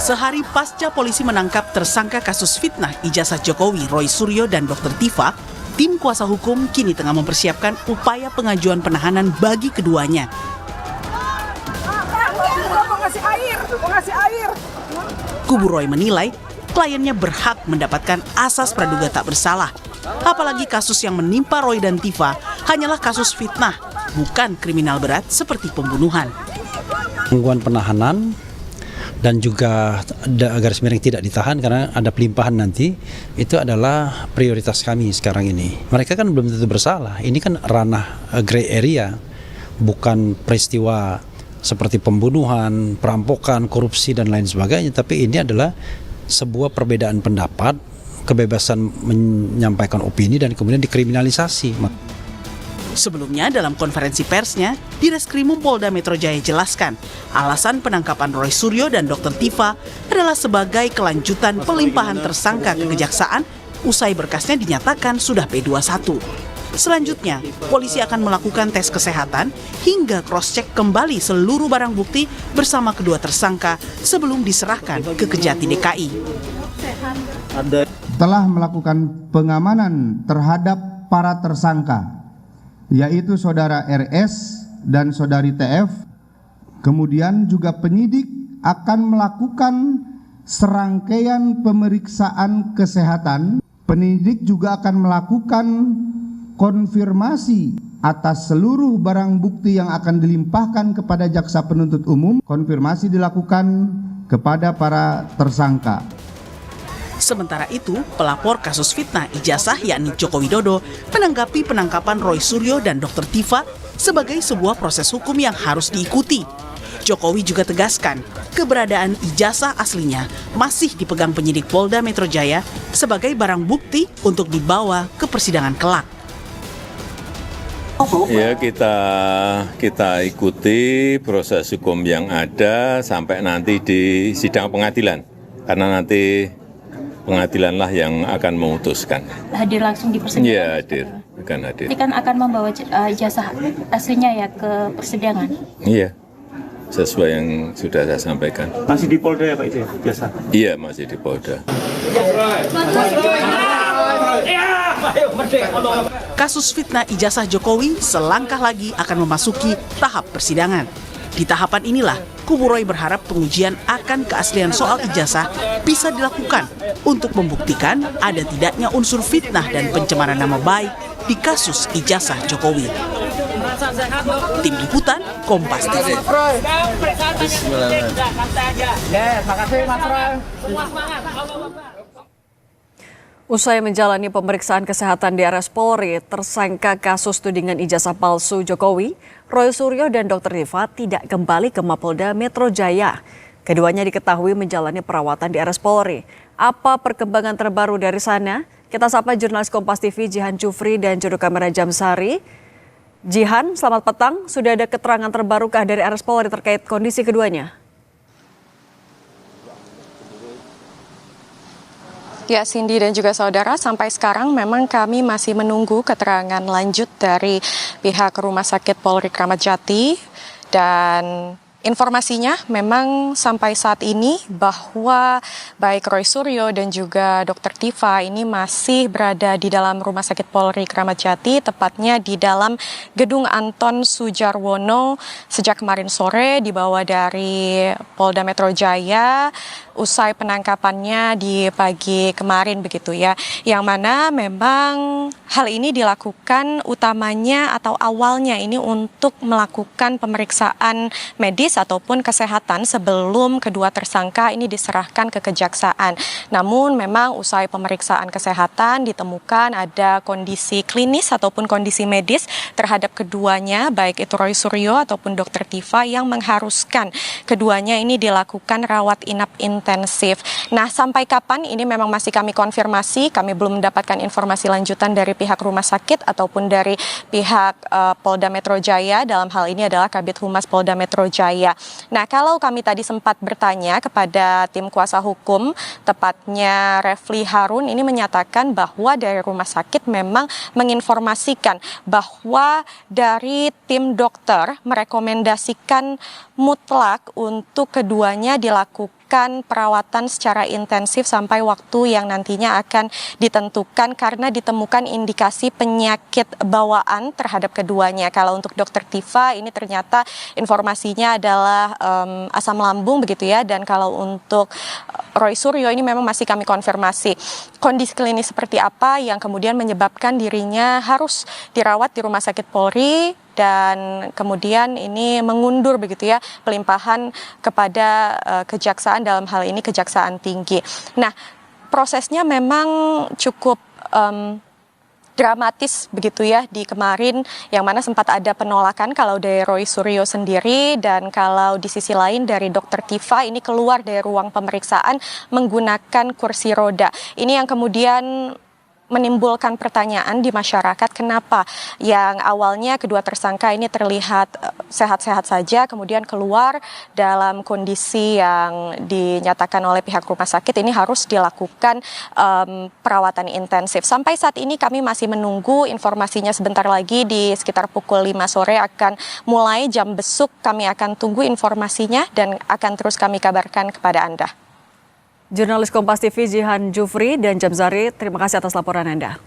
Sehari pasca polisi menangkap tersangka kasus fitnah ijazah Jokowi, Roy Suryo dan Dr. Tifa, tim kuasa hukum kini tengah mempersiapkan upaya pengajuan penahanan bagi keduanya. Kubu Roy menilai kliennya berhak mendapatkan asas praduga tak bersalah. Apalagi kasus yang menimpa Roy dan Tifa hanyalah kasus fitnah, bukan kriminal berat seperti pembunuhan. Gangguan penahanan dan juga garis miring tidak ditahan karena ada pelimpahan nanti, itu adalah prioritas kami sekarang ini. Mereka kan belum tentu bersalah, ini kan ranah gray area, bukan peristiwa seperti pembunuhan, perampokan, korupsi dan lain sebagainya, tapi ini adalah sebuah perbedaan pendapat, kebebasan menyampaikan opini dan kemudian dikriminalisasi. Sebelumnya dalam konferensi persnya, Direskrimum Polda Metro Jaya jelaskan alasan penangkapan Roy Suryo dan Dr. Tifa adalah sebagai kelanjutan pelimpahan tersangka ke kejaksaan usai berkasnya dinyatakan sudah P21. Selanjutnya, polisi akan melakukan tes kesehatan hingga cross-check kembali seluruh barang bukti bersama kedua tersangka sebelum diserahkan ke Kejati DKI. Telah melakukan pengamanan terhadap para tersangka, yaitu saudara RS dan saudari TF. Kemudian juga penyidik akan melakukan serangkaian pemeriksaan kesehatan. Penyidik juga akan melakukan konfirmasi atas seluruh barang bukti yang akan dilimpahkan kepada jaksa penuntut umum. Konfirmasi dilakukan kepada para tersangka. Sementara itu, pelapor kasus fitnah ijazah yakni Joko Widodo menanggapi penangkapan Roy Suryo dan Dr. Tifa sebagai sebuah proses hukum yang harus diikuti. Jokowi juga tegaskan keberadaan ijazah aslinya masih dipegang penyidik Polda Metro Jaya sebagai barang bukti untuk dibawa ke persidangan kelak. Ya, kita ikuti proses hukum yang ada sampai nanti di sidang pengadilan, karena nanti pengadilanlah yang akan memutuskan. Hadir langsung di persidangan? Iya, hadir, akan hadir. Ini kan akan membawa ijazah aslinya ya ke persidangan? Iya, sesuai yang sudah saya sampaikan. Masih di Polda ya Pak itu ya, ijazah? Iya, masih di Polda. Kasus fitnah ijazah Jokowi selangkah lagi akan memasuki tahap persidangan. Di tahapan inilah, kubu Roy berharap pengujian akan keaslian soal ijazah bisa dilakukan untuk membuktikan ada tidaknya unsur fitnah dan pencemaran nama baik di kasus ijazah Jokowi. Tim Liputan, Kompas TV. Usai menjalani pemeriksaan kesehatan di RS Polri, tersangka kasus tudingan ijazah palsu Jokowi, Roy Suryo dan Dr. Tifa tidak kembali ke Mapolda Metro Jaya. Keduanya diketahui menjalani perawatan di RS Polri. Apa perkembangan terbaru dari sana? Kita sapa jurnalis Kompas TV Jihan Jufri dan juru kamera Jamsari. Jihan, selamat petang. Sudah ada keterangan terbarukah dari RS Polri terkait kondisi keduanya? Ya, Cindy dan juga saudara, sampai sekarang memang kami masih menunggu keterangan lanjut dari pihak Rumah Sakit Polri Kramat Jati, dan informasinya memang sampai saat ini bahwa baik Roy Suryo dan juga Dr. Tifa ini masih berada di dalam Rumah Sakit Polri Kramat Jati, tepatnya di dalam Gedung Anton Sujarwono sejak kemarin sore, dibawa dari Polda Metro Jaya usai penangkapannya di pagi kemarin begitu ya, yang mana memang hal ini dilakukan utamanya atau awalnya ini untuk melakukan pemeriksaan medis ataupun kesehatan sebelum kedua tersangka ini diserahkan ke kejaksaan. Namun memang usai pemeriksaan kesehatan ditemukan ada kondisi klinis ataupun kondisi medis terhadap keduanya, baik itu Roy Suryo ataupun Dr. Tifa, yang mengharuskan keduanya ini dilakukan rawat inap intensif. Nah, sampai kapan ini memang masih kami konfirmasi, kami belum mendapatkan informasi lanjutan dari pihak rumah sakit ataupun dari pihak Polda Metro Jaya, dalam hal ini adalah Kabid Humas Polda Metro Jaya. Nah, kalau kami tadi sempat bertanya kepada tim kuasa hukum, tepatnya Refli Harun, ini menyatakan bahwa dari rumah sakit memang menginformasikan bahwa dari tim dokter merekomendasikan mutlak untuk keduanya dilakukan melakukan perawatan secara intensif sampai waktu yang nantinya akan ditentukan karena ditemukan indikasi penyakit bawaan terhadap keduanya. Kalau untuk Dr. Tifa ini ternyata informasinya adalah asam lambung begitu ya, dan kalau untuk Roy Suryo ini memang masih kami konfirmasi kondisi klinis seperti apa yang kemudian menyebabkan dirinya harus dirawat di Rumah Sakit Polri dan kemudian ini mengundur begitu ya pelimpahan kepada kejaksaan, dalam hal ini Kejaksaan Tinggi. Nah, prosesnya memang cukup dramatis begitu ya di kemarin, yang mana sempat ada penolakan kalau dari Roy Suryo sendiri, dan kalau di sisi lain dari Dr. Tifa ini keluar dari ruang pemeriksaan menggunakan kursi roda. Ini yang kemudian menimbulkan pertanyaan di masyarakat, kenapa yang awalnya kedua tersangka ini terlihat sehat-sehat saja kemudian keluar dalam kondisi yang dinyatakan oleh pihak rumah sakit ini harus dilakukan perawatan intensif. Sampai saat ini kami masih menunggu informasinya, sebentar lagi di sekitar pukul 5 sore akan mulai jam besuk, kami akan tunggu informasinya dan akan terus kami kabarkan kepada Anda. Jurnalis Kompas TV Jihan Jufri dan Jamzari, terima kasih atas laporan Anda.